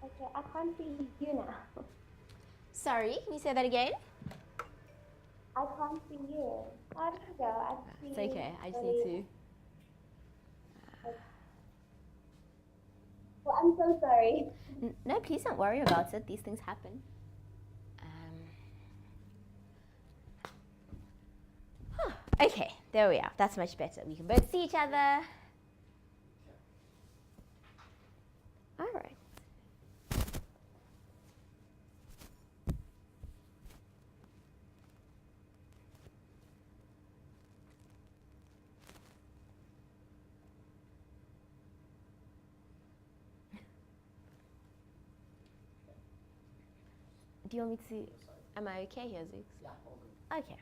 Okay, I can't see you now. Sorry, can you say that again? I can't see you. How did it go? I It's see okay. I just need only. to. Well, I'm so sorry. No, please don't worry about it. These things happen. Okay, there we are. That's much better. We can both see each other. All right. Do you want me to? Am I okay here, Zeus? Yeah, all good. Okay.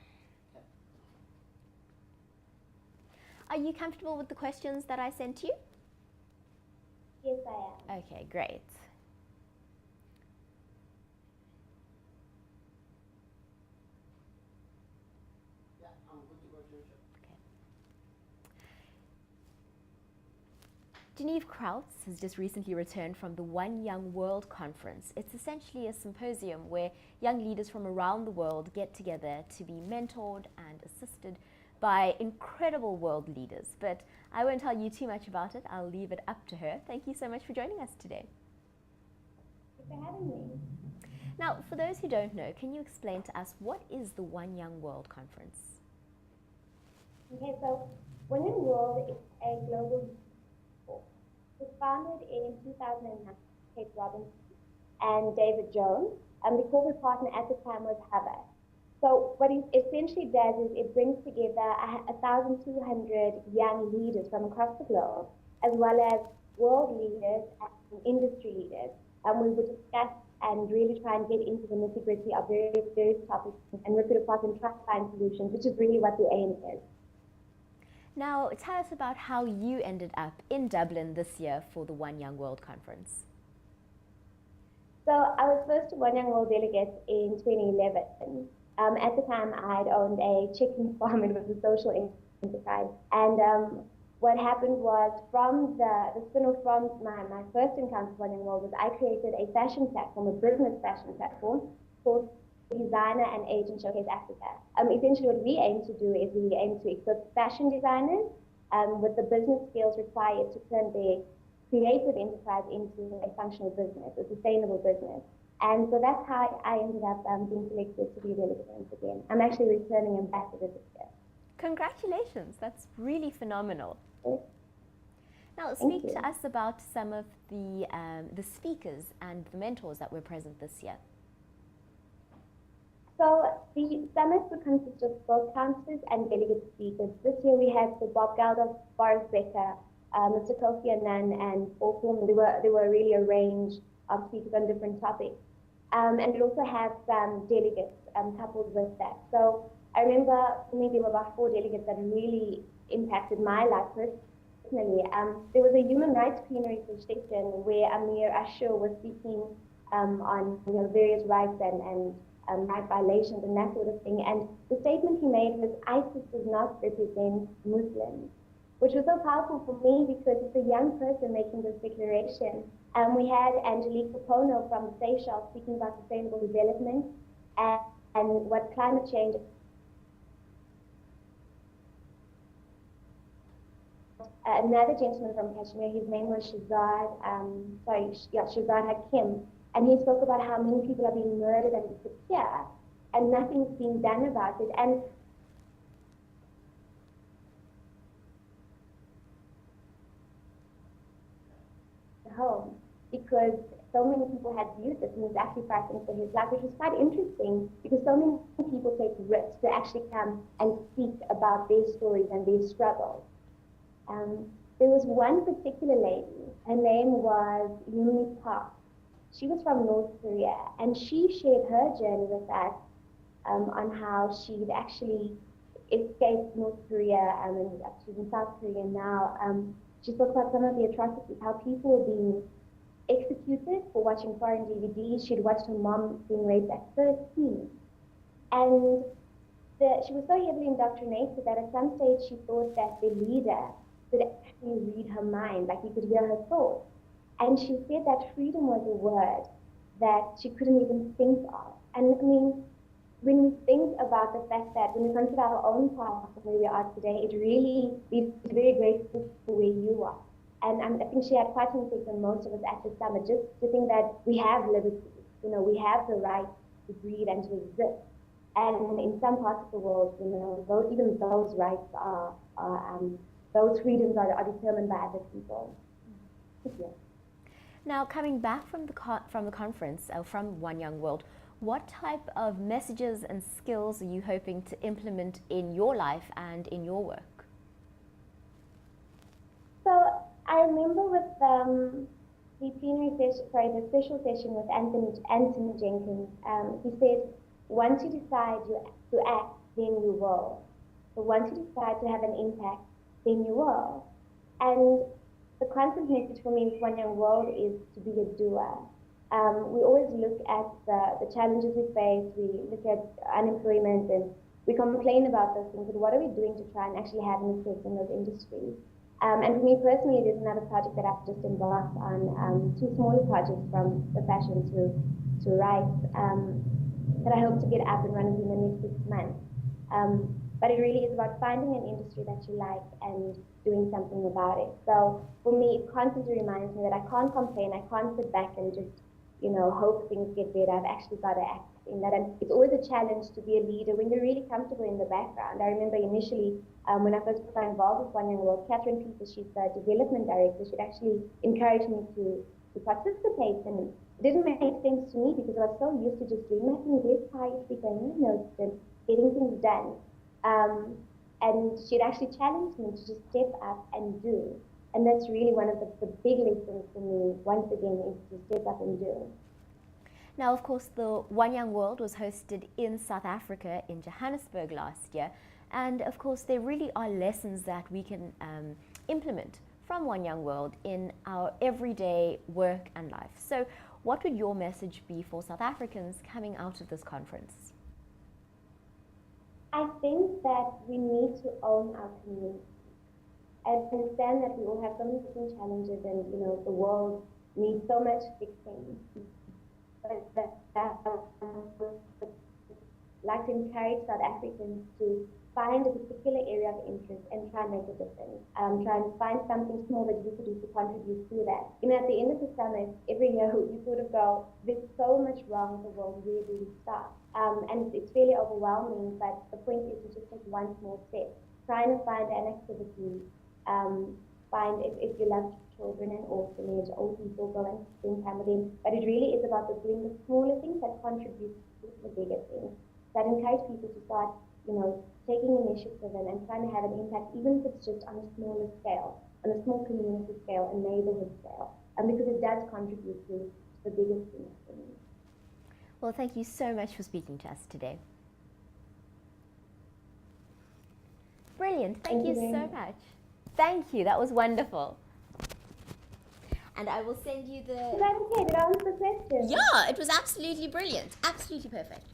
Are you comfortable with the questions that I sent you? Yes, I am. Okay, great. Yeah, I'm good to go, Joshua. Okay. Geneve Krauts has just recently returned from the One Young World Conference. It's essentially a symposium where young leaders from around the world get together to be mentored and assisted by incredible world leaders. But I won't tell you too much about it. I'll leave it up to her. Thank you so much for joining us today. Thanks for having me. Now, for those who don't know, can you explain to us what is the One Young World Conference? Okay, so One in World is a global sport. It was founded in 2009, Kate Robinson and David Jones, and the corporate partner at the time was Harvard. So what it essentially does is it brings together 1,200 young leaders from across the globe, as well as world leaders and industry leaders. And we would discuss and really try and get into the nitty gritty of various topics and rip it apart and try to find solutions, which is really what the aim is. Now, tell us about how you ended up in Dublin this year for the One Young World Conference. So I was first One Young World delegate in 2011. At the time, I had owned a chicken farm. It was a social enterprise. And what happened was from the spin-off from my first encounter with One Young World was I created a fashion platform, a business fashion platform called Designer and Agent Showcase Africa. Essentially, what we aim to do is we aim to equip fashion designers with the business skills required to turn their creative enterprise into a functional business, a sustainable business. And so that's how I ended up being selected to be a delegate once again. I'm actually returning ambassador this year. Congratulations, that's really phenomenal. Now, Thank speak you. to us about some of the speakers and the mentors that were present this year. So the summit would consist of both counselors and delegate speakers. This year we had Sir Bob Geldof, Boris Becker, Mr. Kofi Annan, and Fulton. There were really a range of speakers on different topics. And we also have some delegates coupled with that. So I remember for me there were about 4 delegates that really impacted my life personally. There was a human rights plenary session where Amir Ashur was speaking on various rights and right violations and that sort of thing. And the statement he made was ISIS does not represent Muslims, which was so powerful for me because it's a young person making this declaration. We had Angelique Popono from the Seychelles speaking about sustainable development and what climate change. Another gentleman from Kashmir, his name was Shazad Hakim, and he spoke about how many people are being murdered and disappear, and nothing's being done about it. And home because so many people had viewed this and was actually fighting for his life, which was quite interesting because so many people take risks to actually come and speak about their stories and their struggles. There was one particular lady, her name was Yumi Park. She was from North Korea and she shared her journey with us on how she'd actually escaped North Korea and she's in South Korea now. She spoke about some of the atrocities, how people were being executed for watching foreign DVDs. She'd watched her mom being raped at 13. And she was so heavily indoctrinated that at some stage she thought that the leader could actually read her mind, like he could hear her thoughts. And she said that freedom was a word that she couldn't even think of. And I mean, when we think about the fact that when we consider our own past and where we are today, it really leaves us very grateful for where you are. And I think she had quite an effect on most of us at the summit, just to think that we have liberty, we have the right to breathe and to exist. And in some parts of the world, even those rights those freedoms are determined by other people. Yeah. Now, coming back from the conference, from One Young World, what type of messages and skills are you hoping to implement in your life and in your work? So I remember with the plenary session, the special session with Anthony Jenkins, he said, once you decide to act, then you will. So once you decide to have an impact, then you will. And the constant message for me with One Young World is to be a doer. We always look at the challenges we face, we look at unemployment, and we complain about those things, but what are we doing to try and actually have an effect in those industries? And for me personally, there's another project that I've just embarked on, two smaller projects from the fashion to rights that I hope to get up and running in the next 6 months. But it really is about finding an industry that you like and doing something about it. So for me, it constantly reminds me that I can't complain, I can't sit back and just hope things get better. I've actually got to act in that. And it's always a challenge to be a leader when you're really comfortable in the background. I remember initially when I first got involved with One Young World, Catherine Peter, she's the development director, she'd actually encourage me to participate. And it didn't make sense to me because I was so used to just doing my thing, very quietly, going my notes and getting things done. And she'd actually challenged me to just step up and do. And that's really one of the big lessons for me, once again, is to step up and do. Now, of course, the One Young World was hosted in South Africa, in Johannesburg last year. And of course, there really are lessons that we can implement from One Young World in our everyday work and life. So what would your message be for South Africans coming out of this conference? I think that we need to own our community. I understand that we all have so many different challenges and, the world needs so much fixing. But I'd like to encourage South Africans to find a particular area of interest and try and make a difference. Try and find something small that you could do to contribute to that. At the end of the summit, every year you sort of go, there's so much wrong in the world, where do we start? And it's fairly overwhelming, but the point is to just take one small step. Trying to find an activity, find if you love children and orphanage, old people, go and spend time with them. But it really is about doing the smaller things that contribute to the bigger things. That encourage people to start, taking initiative and trying to have an impact, even if it's just on a smaller scale, on a small community scale, a neighborhood scale, because it does contribute to the biggest things. Well, thank you so much for speaking to us today. Brilliant. Thank you so much. Thank you. That was wonderful. And I will send you the... Is that okay? Did I answer the question? Yeah, it was absolutely brilliant. Absolutely perfect.